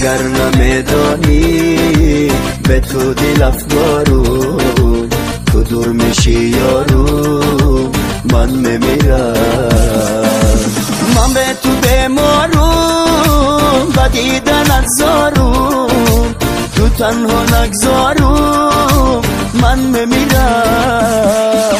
اگر نمیدانی به تو دل افگارم، تو دور میشی یارو من میمیرم. من به تو بیمارم و دیدنت زارم، تو تنها نگذارم من میمیرم.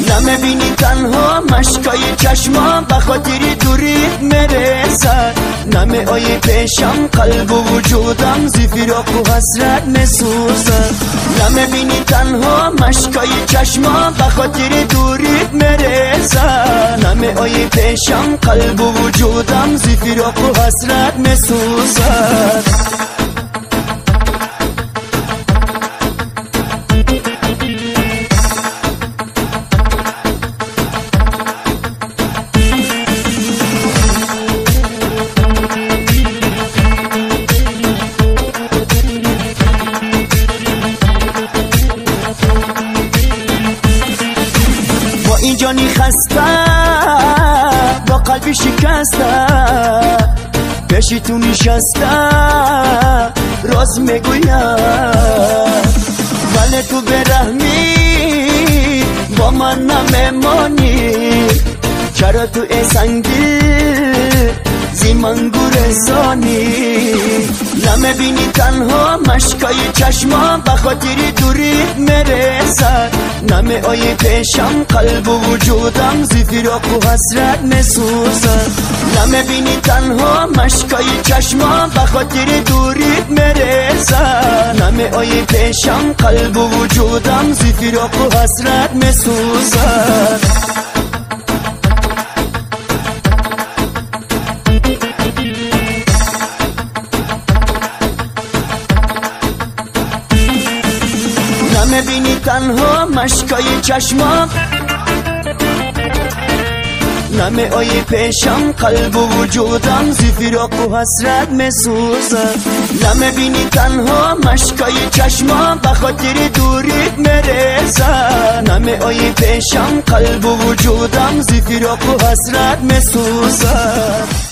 نمیبینی تنها مشکای چشمام به خاطر دوریت میرسد، نمی آیی پیشم قلب و وجودم زی فراق و حسرت میسوزد. نمیبینی تنها مشکای چشمام به خاطر دوریت میرسد، نمی آیی پیشم قلب و وجودم زی فراق و حسرت میسوزد. این جانی خسته با قلبی شکسته، پیشی تو نشسته راز میگویم، ولی تو برحمی با من نمیمانی. چرا تو ای سنگی زی من گورستانی؟ نمیبینی تنها مشکای چشمام به خاطر دوریت میرسد، نمی آیی پیشم قلب و وجودم زی فراق و حسرت میسوزد. نمیبینی تنها مشکای چشمام به خاطر دوریت میرسد، نمی آیی پیشم قلب و وجودم زی فراق و حسرت میسوزد. نمیبینی تنها مشکای چشمام، نمی آیی پیشم قلب و وجودم زی فراق و حسرت میسوزد. نمیبینی تنها مشکای چشمام به خاطر دوریت میرسد، نمی آیی پیشم قلب و وجودم زی فراق و حسرت میسوزد.